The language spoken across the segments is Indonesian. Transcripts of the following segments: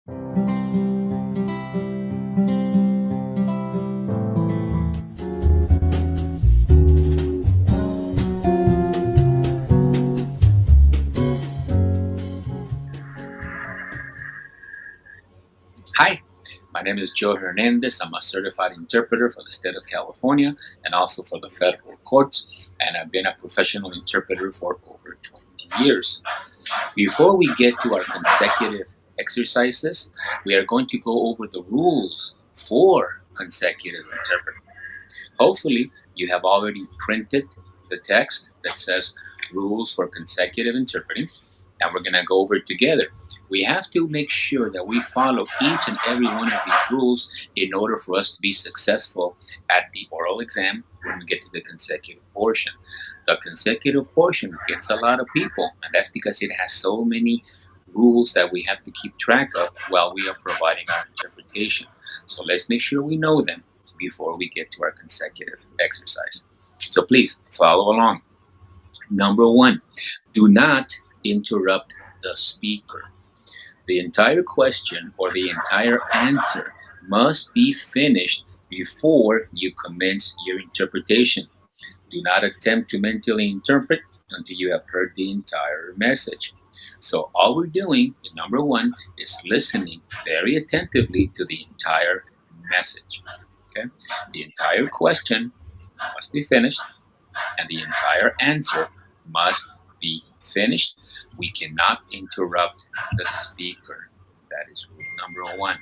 Hi, my name is Joe Hernandez. I'm a certified interpreter for the state of California and also for the federal courts, and I've been a professional interpreter for over 20 years. Before we get to our consecutive exercises, we are going to go over the rules for consecutive interpreting. Hopefully, you have already printed the text that says rules for consecutive interpreting, and we're going to go over it together. We have to make sure that we follow each and every one of these rules in order for us to be successful at the oral exam when we get to the consecutive portion. The consecutive portion gets a lot of people, and that's because it has so many rules that we have to keep track of while we are providing our interpretation. So let's make sure we know them before we get to our consecutive exercise. So please follow along. Number one, do not interrupt the speaker. The entire question or the entire answer must be finished before you commence your interpretation. Do not attempt to mentally interpret until you have heard the entire message. So, all we're doing, number one, is listening very attentively to the entire message. Okay? The entire question must be finished, and the entire answer must be finished. We cannot interrupt the speaker. That is rule number one.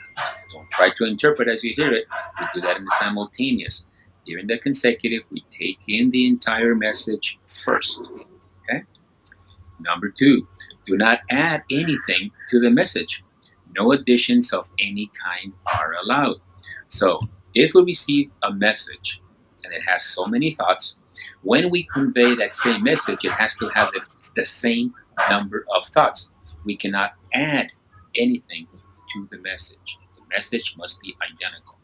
Don't try to interpret as you hear it. We do that in the simultaneous. During the consecutive, we take in the entire message first. Okay? Number two, do not add anything to the message. No additions of any kind are allowed. So, if we receive a message and it has so many thoughts, when we convey that same message, it has to have the same number of thoughts. We cannot add anything to the message. The message must be identical.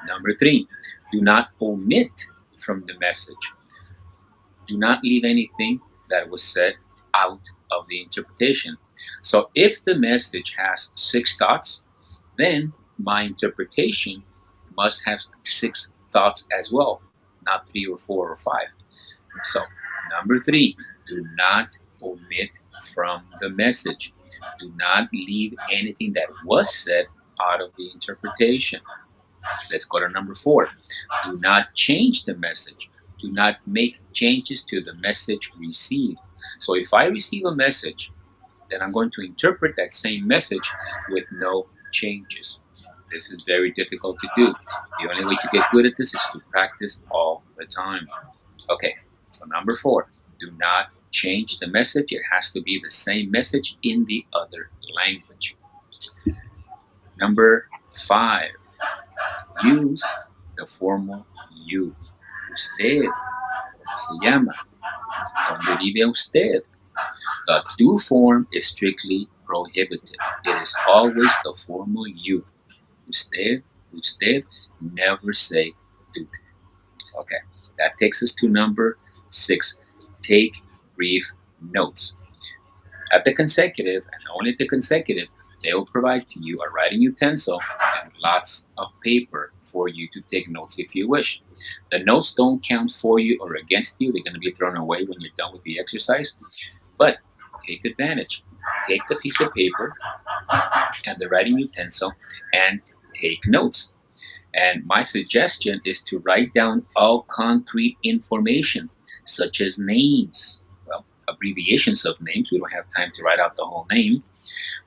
Number three, do not omit from the message. Do not leave anything that was said out of the interpretation. So if the message has six thoughts, then my interpretation must have six thoughts as well, not three or four or five. So, number three, do not omit from the message. Do not leave anything that was said out of the interpretation. Let's go to number four. Do not change the message. Do not make changes to the message received. So if I receive a message, then I'm going to interpret that same message with no changes. This is very difficult to do. The only way to get good at this is to practice all the time. Okay, so number four, do not change the message. It has to be the same message in the other language. Number five, use the formal you. Usted, ¿cómo se llama? ¿Dónde vive usted? The do form is strictly prohibited. It is always the formal you. Usted, usted, never say dude. Okay, that takes us to number six. Take brief notes. At the consecutive, and only at the consecutive, they will provide to you a writing utensil and lots of paper for you to take notes if you wish. The notes don't count for you or against you, they're going to be thrown away when you're done with the exercise. But take advantage. Take the piece of paper and the writing utensil and take notes. And my suggestion is to write down all concrete information, such as names, well, abbreviations of names. We don't have time to write out the whole name.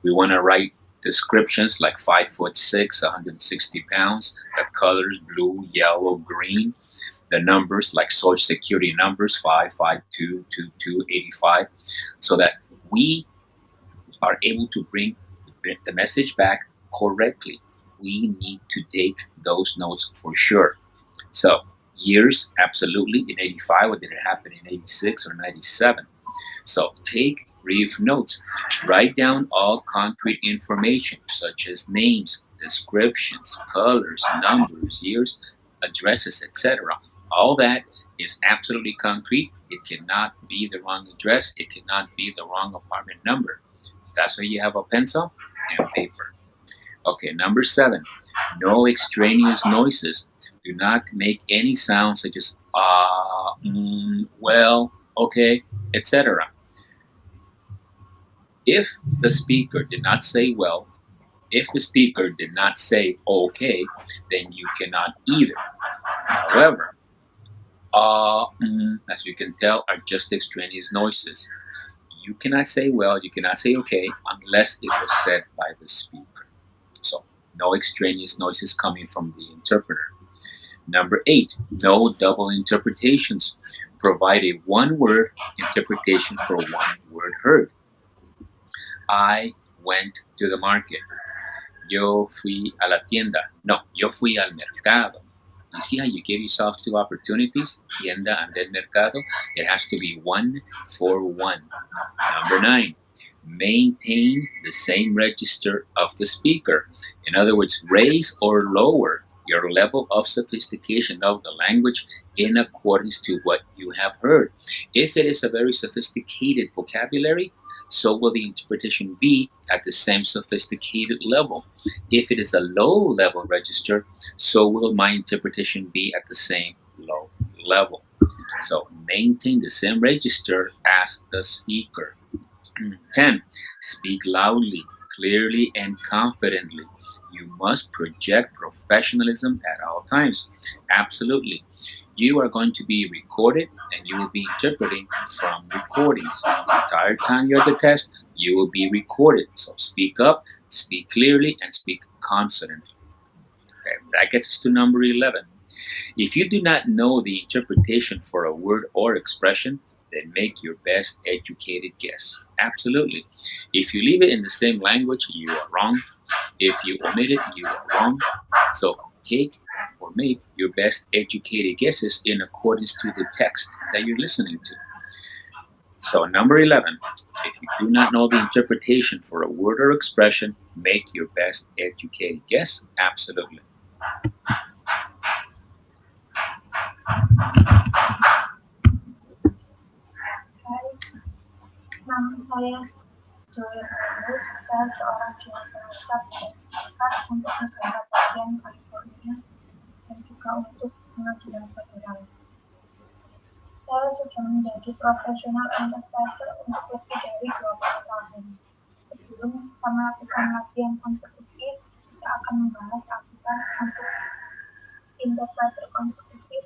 We want to write descriptions like 5'6", 160 pounds, the colors blue, yellow, green, the numbers like social security numbers 552, 22, 85, so that we are able to bring the message back correctly. We need to take those notes for sure. So, years, absolutely. In 85, or did it happen in 86 or 97? So, take brief notes. Write down all concrete information, such as names, descriptions, colors, numbers, years, addresses, etc. All that is absolutely concrete. It cannot be the wrong address. It cannot be the wrong apartment number. That's why you have a pencil. and paper. Okay, number 7. No extraneous noises. Do not make any sound such as well, okay, etc. If the speaker did not say well, if the speaker did not say okay, then you cannot either. However, as you can tell, are just extraneous noises. You cannot say well, you cannot say okay, unless it was said by the speaker. So, no extraneous noises coming from the interpreter. Number 8, no double interpretations. Provide a one-word interpretation for one word heard. I went to the market. Yo fui a la tienda. No, yo fui al mercado. You see how you give yourself two opportunities, tienda and then mercado? It has to be one for one. Number 9, maintain the same register of the speaker. In other words, raise or lower your level of sophistication of the language in accordance to what you have heard. If it is a very sophisticated vocabulary, so will the interpretation be at the same sophisticated level. If it is a low level register, so will my interpretation be at the same low level. So maintain the same register as the speaker. 10. Speak loudly, clearly, and confidently. You must project professionalism at all times. Absolutely. You are going to be recorded and you will be interpreting from recordings. The entire time you're at the test, you will be recorded. So speak up, speak clearly, and speak confidently. Okay, that gets us to number 11. If you do not know the interpretation for a word or expression, then make your best educated guess. Absolutely. If you leave it in the same language, you are wrong. If you omit it, you are wrong. So take or make your best educated guesses in accordance to the text that you're listening to. So, number 11, if you do not know the interpretation for a word or expression, make your best educated guess. Absolutely. Hai, nama saya Joy Fernandes. Saya seorang jurnalis sertifikat untuk negara bagian California dan juga untuk pengadilan federal. Saya sudah menjadi profesional interpreter untuk lebih dari 20 tahun. Sebelum kita melakukan latihan konsekutif, kita akan membahas aturan untuk interpreter konsekutif.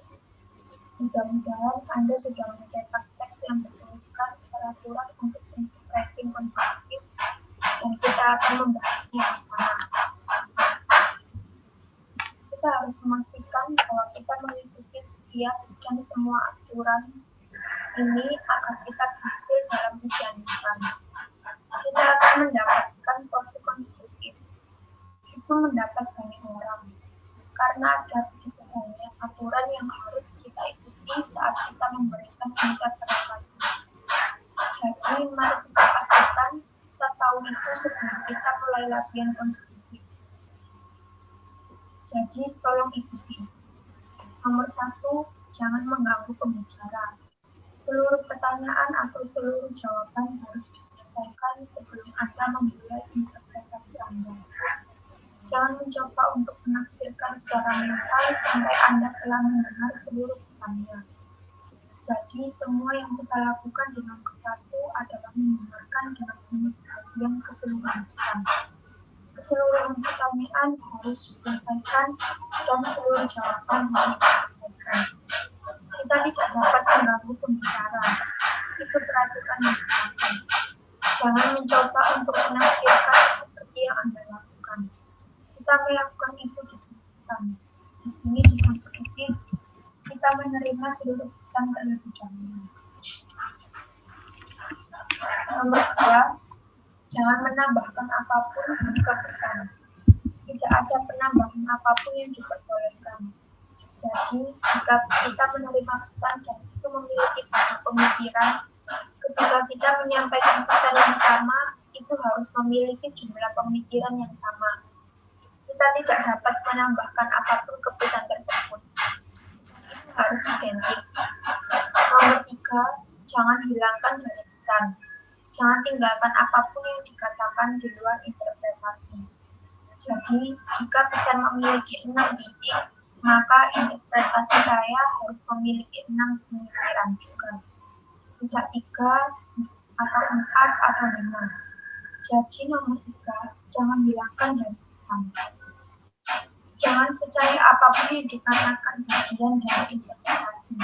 Mudah-mudahan Anda sudah mencetak teks yang bertuliskan secara akurat untuk interpreting konsekutif dan kita akan membahasnya bersama. Kita harus memastikan bahwa kita mengikuti setiap dan semua aturan ini agar kita berhasil dalam ujian lisan. Kita akan mendapatkan porsi konsekutif. Itu mendapat banyak orang karena ada begitu banyak aturan yang harus kita ikuti saat kita memberikan interpretasi. Jadi mari kita pastikan kita tahu itu sebelum kita mulai latihan konsekutif. Jadi tolong ikuti. Nomor 1, jangan mengganggu pembicara. Seluruh pertanyaan atau seluruh jawaban harus diselesaikan sebelum Anda memulai interpretasi Anda. Jangan mencoba untuk menafsirkan secara mental sampai Anda telah mendengar seluruh pesannya. Jadi, semua yang kita lakukan di nomor 1 adalah mendengarkan dengan perhatian keseluruhan pesan. Keseluruhan pertanyaan harus diselesaikan dan seluruh jawaban harus diselesaikan. Kita tidak dapat mengganggu pembicara. Itu peraturan yang disahkan. Jangan mencoba untuk menafsirkan seperti yang Anda lakukan. Kita melakukan itu disebutkan. Di sini di konsekutif, kita menerima seluruh pesan terlebih dahulu. Nomor 2, jangan menambahkan apapun ke pesan. Tidak ada penambahan apapun yang diperbolehkan. Jadi, jika kita menerima pesan dan itu memiliki banyak pemikiran, ketika kita menyampaikan pesan yang sama, itu harus memiliki jumlah pemikiran yang sama. Kita tidak dapat menambahkan apapun ke pesan tersebut. Itu harus identik. Nomor 3, jangan hilangkan dari pesan. Jangan tinggalkan apapun yang dikatakan di luar interpretasi. Jadi, jika pesan memiliki 6 titik, maka interpretasi saya harus memiliki 6 pemikiran juga. Tidak 3, atau 4, atau 5. Jadi nomor 3, jangan hilangkan dari pesan. Jangan percaya apapun yang dikatakan bagian dari interpretasi.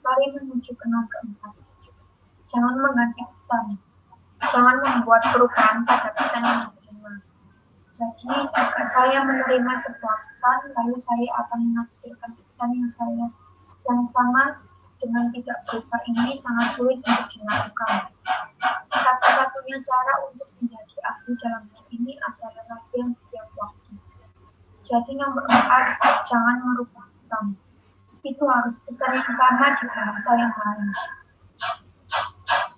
Mari menuju ke nomor 4. Jangan mengganti pesan. Jangan membuat perubahan pada pesan yang diterima. Jadi, jika saya menerima sebuah pesan, lalu saya akan menafsirkan pesan yang sama dengan tidak berubah ini sangat sulit untuk dilakukan. Satu-satunya cara untuk menjadi ahli dalam hal ini adalah latihan setiap waktu. Jadi nomor 4, jangan merubah pesan. Itu harus pesan yang sama di bahasa yang lain.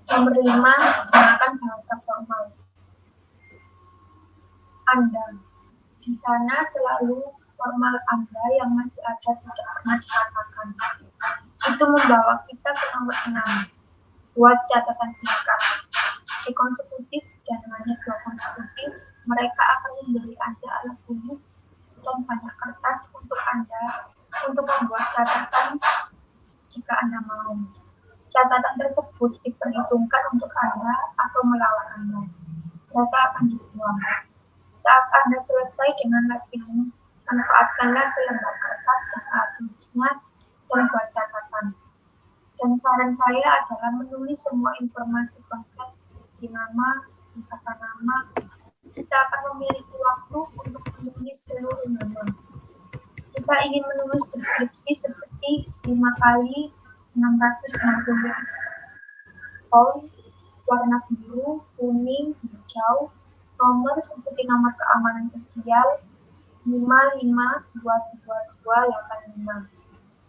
Nomor 5, gunakan bahasa formal. Anda. Di sana selalu formal Anda yang masih ada tidak pernah dikatakan. Itu membawa kita ke nomor 6. Buat catatan singkat. Di konsekutif dan hanya 2 konsekutif, mereka akan memberi Anda alat tulis dan banyak kertas untuk Anda untuk membuat catatan jika Anda mau. Catatan tersebut diperhitungkan untuk Anda atau melawan Anda. Mereka akan dibuang. Saat Anda selesai dengan latihan, manfaatkanlah selembar kertas dan alat tulisnya dan buat catatan. Dan saran saya adalah menulis semua informasi konkret seperti nama, singkatan nama. Kita akan memiliki waktu untuk menulis seluruh nama. Kita ingin menulis deskripsi seperti 5 kali 660 poin, warna biru, kuning, hijau, nomor seperti nomor keamanan sosial 552285.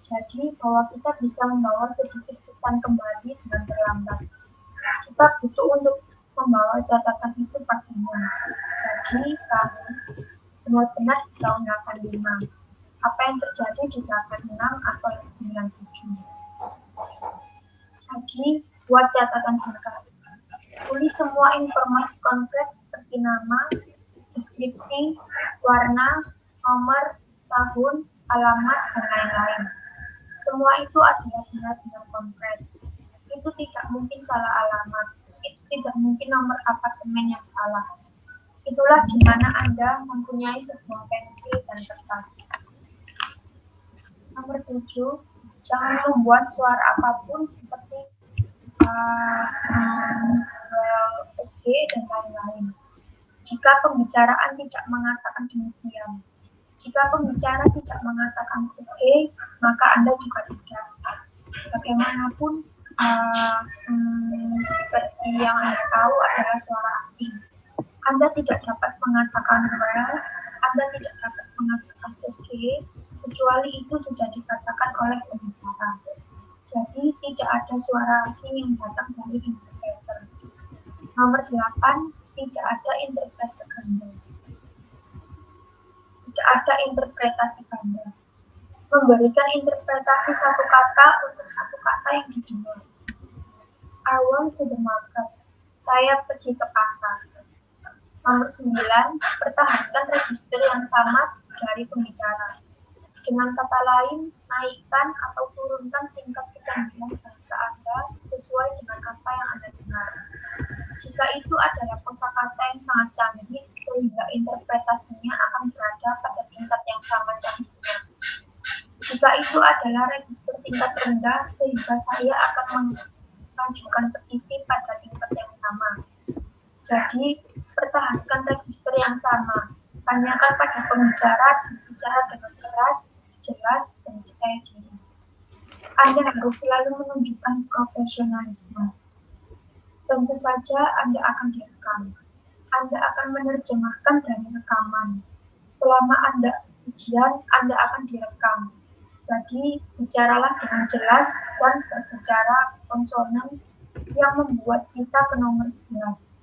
Jadi bahwa kita bisa membawa sedikit pesan kembali dengan terlambat. Kita butuh untuk membawa catatan itu pastinya. Jadi kami benar-benar di tahun 85. Apa yang terjadi di 86 atau 97. Jadi buat catatan singkat. Tulis semua informasi konkret seperti nama, deskripsi, warna, nomor, tahun, alamat, dan lain-lain. Semua itu adalah benar-benar konkret. Itu tidak mungkin salah alamat. Itu tidak mungkin nomor apartemen yang salah. Itulah di mana Anda mempunyai sebuah pensil dan kertas. Nomor 7, jangan membuat suara apapun seperti oke, dan lain-lain. Jika pembicaraan tidak mengatakan demikian. Jika pembicara tidak mengatakan oke, maka Anda juga tidak. Bagaimanapun, seperti yang Anda tahu adalah suara asing. Anda tidak dapat mengatakan well, Anda tidak dapat mengatakan oke, kecuali itu sudah dikatakan oleh pembicara. Jadi tidak ada suara asing yang datang dari interpreter. Nomor 8, tidak ada interpreter ganda. Tidak ada interpretasi ganda. Memberikan interpretasi satu kata untuk satu kata yang didengar. I went to the market. Saya pergi ke pasar. Nomor 9, pertahankan register yang sama dari pembicara. Dengan kata lain, naikkan atau turunkan tingkat kecanggihan bahasa Anda sesuai dengan apa yang Anda dengar. Jika itu adalah kosakata yang sangat canggih, sehingga interpretasinya akan berada pada tingkat yang sama canggihnya. Jika itu adalah register tingkat rendah, sehingga saya akan mengajukan petisi pada tingkat yang sama. Jadi, pertahankan register yang sama. Tanyakan pada pembicara, bicara dengan keras, jelas, dan percaya diri. Anda harus selalu menunjukkan profesionalisme. Tentu saja Anda akan direkam. Anda akan menerjemahkan dari rekaman. Selama Anda ujian, Anda akan direkam. Jadi, bicaralah dengan jelas dan berbicara konsonan yang membuat kita ke nomor 11.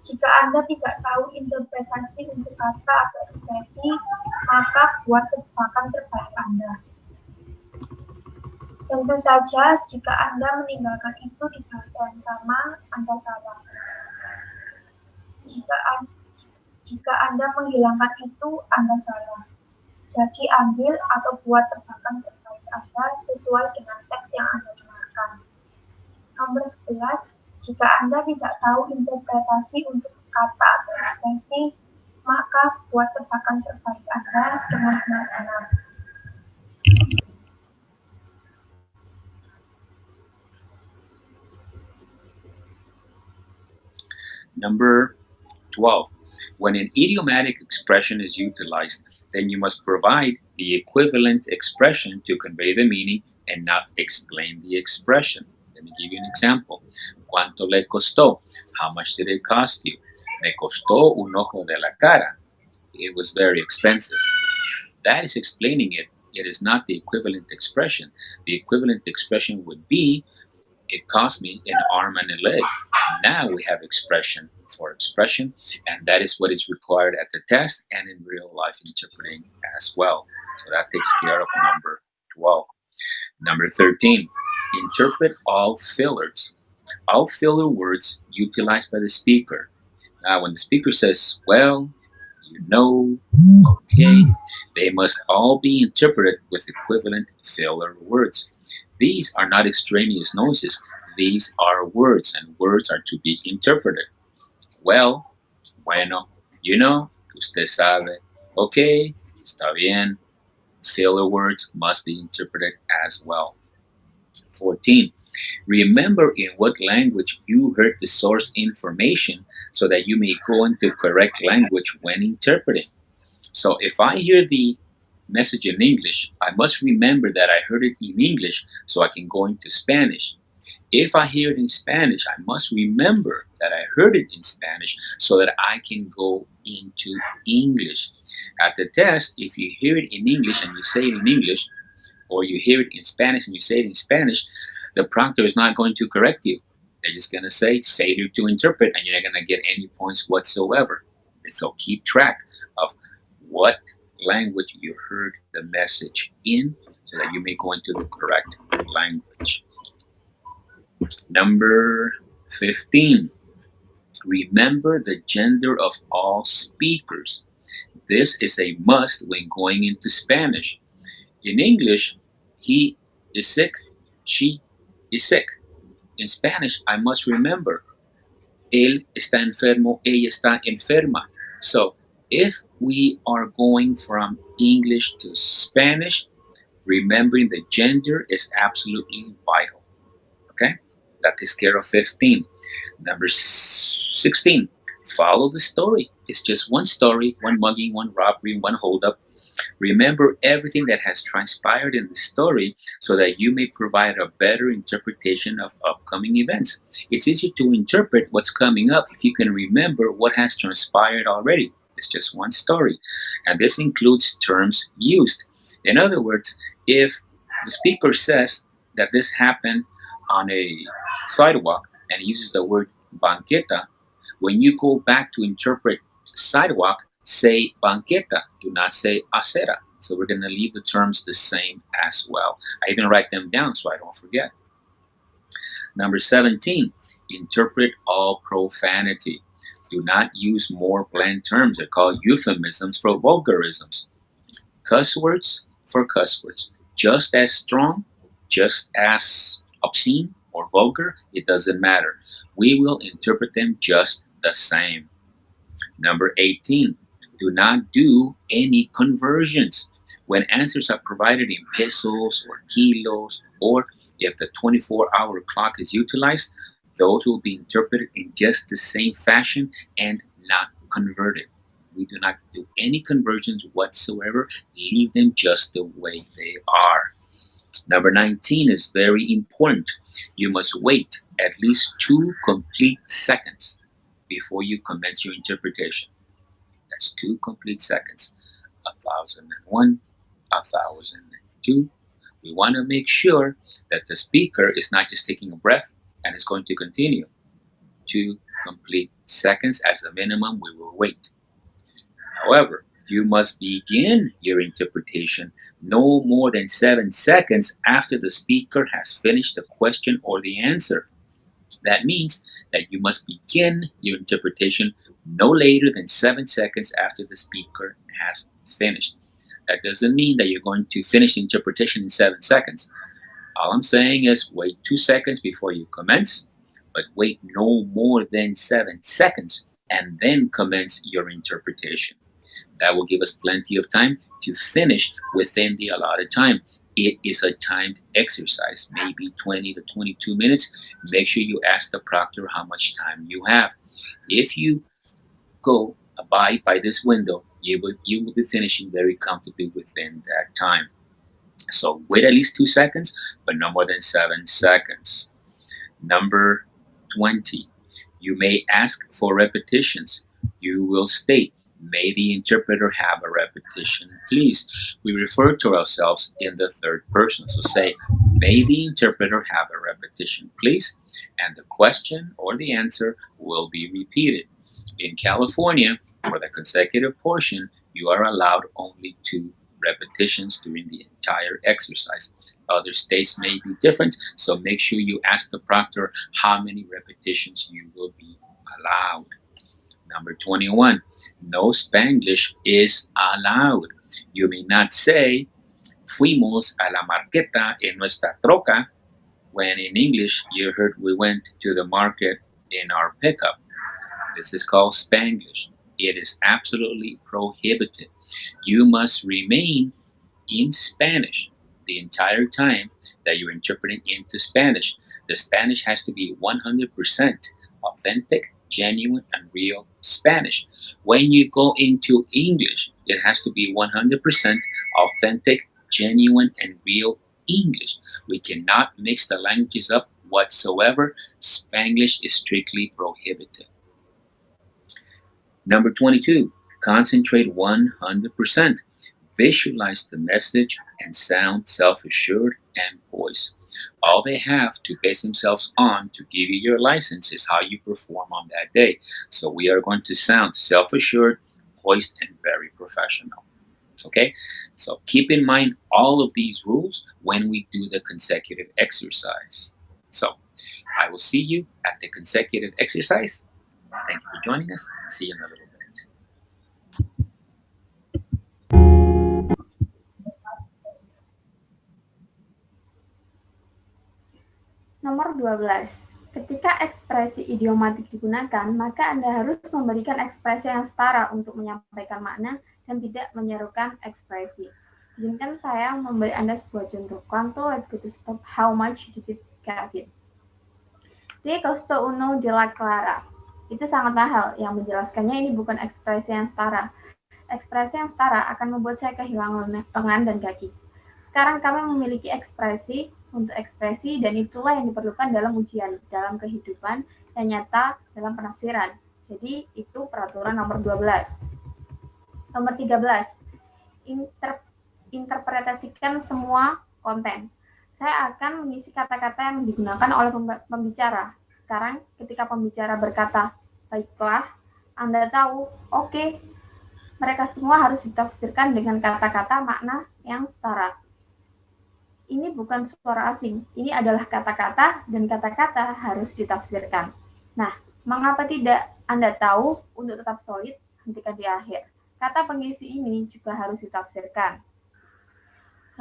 Jika Anda tidak tahu interpretasi untuk kata atau ekspresi, maka buat tebakan terbaik Anda. Tentu saja, jika Anda meninggalkan itu di bahasa yang sama, Anda salah. Jika Anda menghilangkan itu, Anda salah. Jadi ambil atau buat tebakan terkait Anda sesuai dengan teks yang Anda dengarkan. Nomor 11, jika Anda tidak tahu interpretasi untuk kata atau ekspresi, maka buat tebakan terbaik Anda dengan benar-benar. Number 12. When an idiomatic expression is utilized, then you must provide the equivalent expression to convey the meaning and not explain the expression. Let me give you an example. ¿Cuánto le costó? How much did it cost you? Me costó un ojo de la cara. It was very expensive. That is explaining it. It is not the equivalent expression. The equivalent expression would be, it cost me an arm and a leg. Now we have expression for expression, and that is what is required at the test and in real life interpreting as well. So that takes care of number 12. Number 13, interpret all fillers. All filler words utilized by the speaker. Now, when the speaker says, well, you know, okay, they must all be interpreted with equivalent filler words. These are not extraneous noises. These are words, and words are to be interpreted. Well, bueno, you know, usted sabe, okay, está bien. Filler words must be interpreted as well. 14. Remember in what language you heard the source information so that you may go into correct language when interpreting. So if I hear the message in English, I must remember that I heard it in English so I can go into Spanish. If I hear it in Spanish, I must remember that I heard it in Spanish so that I can go into English. At the test, if you hear it in English and you say it in English, or you hear it in Spanish and you say it in Spanish, the prompter is not going to correct you. They're just going to say failure to interpret, and you're not going to get any points whatsoever. So keep track of what language you heard the message in so that you may go into the correct language. Number 15. Remember the gender of all speakers. This is a must when going into Spanish. In English, he is sick, she is sick. In Spanish, I must remember, él está enfermo, ella está enferma. So if we are going from English to Spanish, remembering the gender is absolutely vital. Okay? That takes care of 15. Number 16. Follow the story. It's just one story, one mugging, one robbery, one holdup. Remember everything that has transpired in the story so that you may provide a better interpretation of upcoming events. It's easy to interpret what's coming up if you can remember what has transpired already. It's just one story. And this includes terms used. In other words, if the speaker says that this happened on a sidewalk and uses the word banqueta, when you go back to interpret sidewalk, say banqueta, do not say acera. So we're going to leave the terms the same as well. I even write them down so I don't forget. Number 17, interpret all profanity. Do not use more bland terms. They're called euphemisms for vulgarisms. Cuss words for cuss words. Just as strong, just as obscene or vulgar, it doesn't matter. We will interpret them just the same. Number 18, do not do any conversions. When answers are provided in pesos or kilos, or if the 24-hour clock is utilized, those will be interpreted in just the same fashion and not converted. We do not do any conversions whatsoever. Leave them just the way they are. Number 19 is very important. You must wait at least 2 complete seconds before you commence your interpretation. That's 2 complete seconds. 1001, 1002. We want to make sure that the speaker is not just taking a breath and is going to continue. 2 complete seconds as a minimum, we will wait. However, You must begin your interpretation no more than 7 seconds after the speaker has finished the question or the answer. That means that you must begin your interpretation no later than 7 seconds after the speaker has finished. That doesn't mean that you're going to finish the interpretation in 7 seconds. All I'm saying is wait 2 seconds before you commence, but wait no more than 7 seconds and then commence your interpretation. That will give us plenty of time to finish within the allotted time. It is a timed exercise, maybe 20 to 22 minutes. Make sure you ask the proctor how much time you have. If you go abide by this window, you will be finishing very comfortably within that time. So wait at least 2 seconds, but no more than 7 seconds. Number 20, you may ask for repetitions. You will state, may the interpreter have a repetition, please. We refer to ourselves in the third person. So say, may the interpreter have a repetition, please. And the question or the answer will be repeated. In California, for the consecutive portion, you are allowed only 2 repetitions during the entire exercise. Other states may be different, so make sure you ask the proctor how many repetitions you will be allowed. Number 21, no Spanglish is allowed. You may not say, fuimos a la marqueta en nuestra troca, when in English you heard we went to the market in our pickup. This is called Spanglish. It is absolutely prohibited. You must remain in Spanish the entire time that you're interpreting into Spanish. The Spanish has to be 100% authentic, genuine, and real Spanish. When you go into English, it has to be 100% authentic, genuine, and real English. We cannot mix the languages up whatsoever. Spanglish is strictly prohibited. Number 22, concentrate 100%. Visualize the message and sound self-assured and poised. All they have to base themselves on to give you your license is how you perform on that day. So we are going to sound self-assured, poised, and very professional. Okay, so keep in mind all of these rules when we do the consecutive exercise. So I will see you at the consecutive exercise. Thank you for joining us. See you in a little bit. Nomor 12. Ketika ekspresi idiomatik digunakan, maka Anda harus memberikan ekspresi yang setara untuk menyampaikan makna dan tidak menyerukan ekspresi. Izinkan saya memberi Anda sebuah contoh. Quanto it could stop, how much did it cost it? Dia costo uno de la Clara. Itu sangat mahal. Yang menjelaskannya ini bukan ekspresi yang setara. Ekspresi yang setara akan membuat saya kehilangan lengan dan kaki. Sekarang kami memiliki ekspresi untuk ekspresi dan itulah yang diperlukan dalam ujian, dalam kehidupan, dan nyata dalam penafsiran. Jadi itu peraturan nomor 12. Nomor 13. Interpretasikan semua konten. Saya akan mengisi kata-kata yang digunakan oleh pembicara. Sekarang ketika pembicara berkata, baiklah, Anda tahu, oke, mereka semua harus ditafsirkan dengan kata-kata makna yang setara. Ini bukan suara asing, ini adalah kata-kata dan kata-kata harus ditafsirkan. Nah, mengapa tidak? Anda tahu, untuk tetap solid, hentikan di akhir. Kata pengisi ini juga harus ditafsirkan.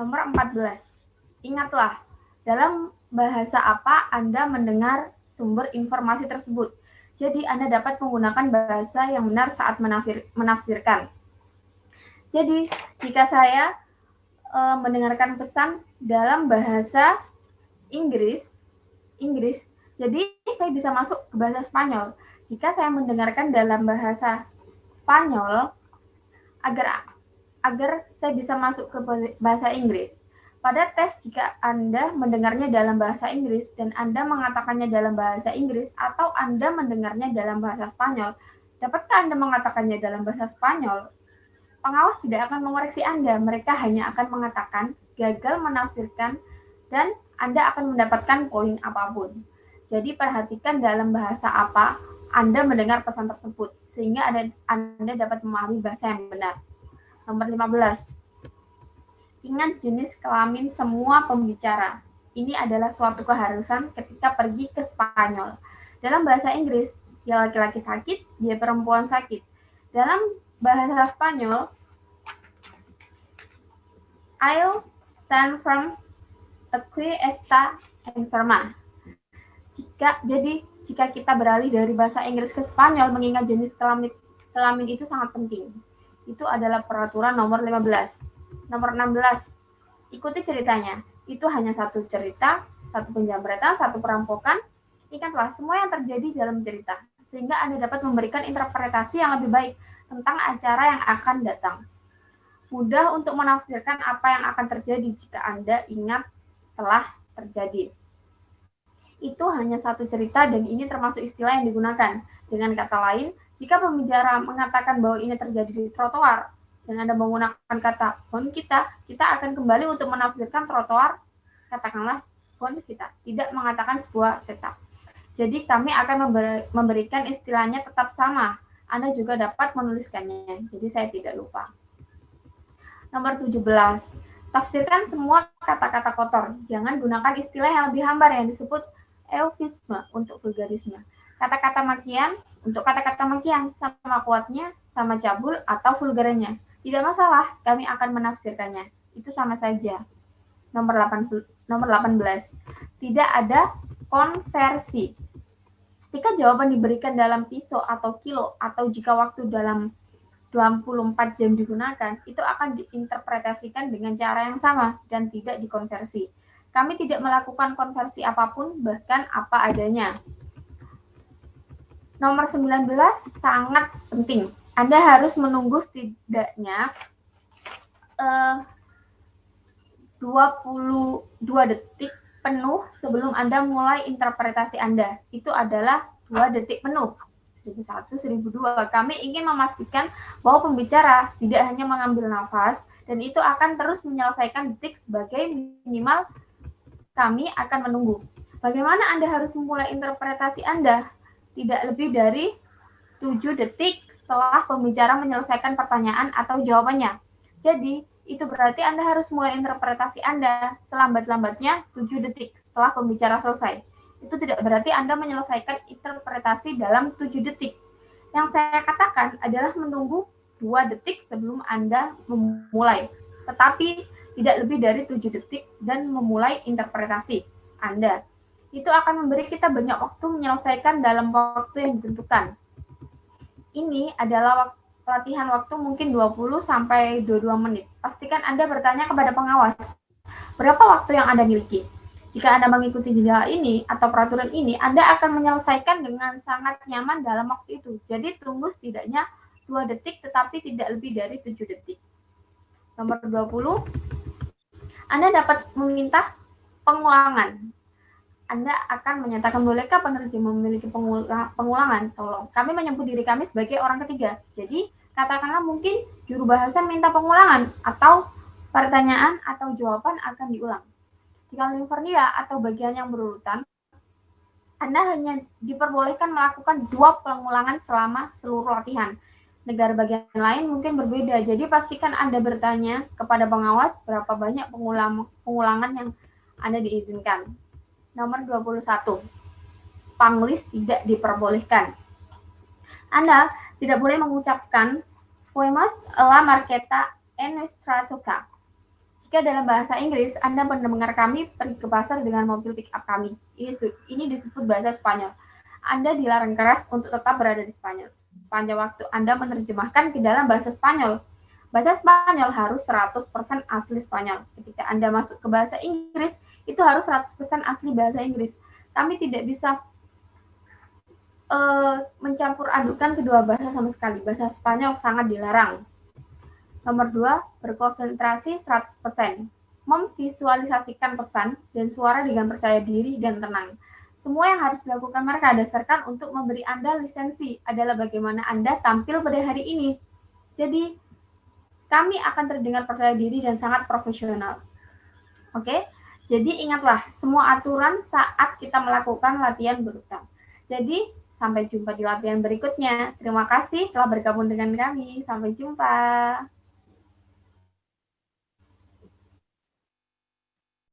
Nomor 14. Ingatlah, dalam bahasa apa Anda mendengar sumber informasi tersebut. Jadi Anda dapat menggunakan bahasa yang benar saat menafsirkan. Jadi, jika saya mendengarkan pesan dalam bahasa Inggris, jadi saya bisa masuk ke bahasa Spanyol. Jika saya mendengarkan dalam bahasa Spanyol, agar saya bisa masuk ke bahasa Inggris. Pada tes, jika Anda mendengarnya dalam bahasa Inggris dan Anda mengatakannya dalam bahasa Inggris atau Anda mendengarnya dalam bahasa Spanyol, dapatkah Anda mengatakannya dalam bahasa Spanyol? Pengawas tidak akan mengoreksi Anda, mereka hanya akan mengatakan gagal menafsirkan dan Anda akan mendapatkan poin apapun. Jadi perhatikan dalam bahasa apa Anda mendengar pesan tersebut, sehingga Anda dapat memahami bahasa yang benar. Nomor 15. Ingat jenis kelamin semua pembicara. Ini adalah suatu keharusan ketika pergi ke Spanyol. Dalam bahasa Inggris, dia laki-laki sakit, dia perempuan sakit. Dalam bahasa Spanyol, I'll stand from aquí esta enferma. Jika kita beralih dari bahasa Inggris ke Spanyol, mengingat jenis kelamin itu sangat penting. Itu adalah peraturan nomor 15. Nomor 16. Ikuti ceritanya. Itu hanya satu cerita, satu penjamretan, satu perampokan. Ingatlah semua yang terjadi dalam cerita, sehingga Anda dapat memberikan interpretasi yang lebih baik tentang acara yang akan datang. Mudah untuk menafsirkan apa yang akan terjadi jika Anda ingat telah terjadi. Itu hanya satu cerita dan ini termasuk istilah yang digunakan. Dengan kata lain, jika pembicara mengatakan bahwa ini terjadi di trotoar dan Anda menggunakan kata pon kita akan kembali untuk menafsirkan trotoar, katakanlah pon kita, tidak mengatakan sebuah setup. Jadi kami akan memberikan istilahnya tetap sama. Anda juga dapat menuliskannya, jadi saya tidak lupa. Nomor 17. Tafsirkan semua kata-kata kotor. Jangan gunakan istilah yang lebih hambar yang disebut eufemisme untuk vulgarisme. Kata-kata makian untuk kata-kata makian, sama kuatnya, sama cabul, atau vulgarnya. Tidak masalah, kami akan menafsirkannya. Itu sama saja. Nomor 18. Tidak ada konversi. Jika jawaban diberikan dalam piso atau kilo, atau jika waktu dalam 24 jam digunakan, itu akan diinterpretasikan dengan cara yang sama dan tidak dikonversi. Kami tidak melakukan konversi apapun, bahkan apa adanya. Nomor 19 sangat penting. Anda harus menunggu setidaknya 22 detik penuh sebelum Anda mulai interpretasi Anda. Itu adalah 2 detik penuh. 1001, 1002. Kami ingin memastikan bahwa pembicara tidak hanya mengambil nafas, dan itu akan terus menyelesaikan detik sebagai minimal. Kami akan menunggu. Bagaimana Anda harus memulai interpretasi Anda? Tidak lebih dari 7 detik setelah pembicara menyelesaikan pertanyaan atau jawabannya. Jadi, itu berarti Anda harus mulai interpretasi Anda selambat-lambatnya 7 detik setelah pembicara selesai. Itu tidak berarti Anda menyelesaikan interpretasi dalam 7 detik. Yang saya katakan adalah menunggu 2 detik sebelum Anda memulai. Tetapi tidak lebih dari 7 detik dan memulai interpretasi Anda. Itu akan memberi kita banyak waktu menyelesaikan dalam waktu yang ditentukan. Ini adalah latihan waktu mungkin 20-22 menit. Pastikan Anda bertanya kepada pengawas, berapa waktu yang Anda miliki? Jika Anda mengikuti jeda ini atau peraturan ini, Anda akan menyelesaikan dengan sangat nyaman dalam waktu itu. Jadi tunggu setidaknya 2 detik tetapi tidak lebih dari 7 detik. Nomor 20, Anda dapat meminta pengulangan. Anda akan menyatakan, bolehkah penerjemah memiliki pengulangan? Tolong. Kami menyebut diri kami sebagai orang ketiga. Jadi katakanlah mungkin juru bahasa minta pengulangan atau pertanyaan atau jawaban akan diulang. Di California atau bagian yang berurutan, Anda hanya diperbolehkan melakukan 2 pengulangan selama seluruh latihan. Negara bagian lain mungkin berbeda, jadi pastikan Anda bertanya kepada pengawas berapa banyak pengulangan yang Anda diizinkan. Nomor 21. Spanglish tidak diperbolehkan. Anda tidak boleh mengucapkan Fuimos a la marqueta en nuestra toca. Jika dalam bahasa Inggris, Anda mendengar kami pergi ke pasar dengan mobil pick-up kami. Ini disebut bahasa Spanyol. Anda dilarang keras untuk tetap berada di Spanyol. Sepanjang waktu Anda menerjemahkan ke dalam bahasa Spanyol. Bahasa Spanyol harus 100% asli Spanyol. Ketika Anda masuk ke bahasa Inggris, itu harus 100% asli bahasa Inggris. Kami tidak bisa mencampur adukan kedua bahasa sama sekali. Bahasa Spanyol sangat dilarang. Nomor 2, berkonsentrasi 100%. Memvisualisasikan pesan dan suara dengan percaya diri dan tenang. Semua yang harus dilakukan mereka dasarkan untuk memberi Anda lisensi adalah bagaimana Anda tampil pada hari ini. Jadi, kami akan terdengar percaya diri dan sangat profesional. Oke? Jadi, ingatlah semua aturan saat kita melakukan latihan berulang. Jadi, sampai jumpa di latihan berikutnya. Terima kasih telah bergabung dengan kami. Sampai jumpa.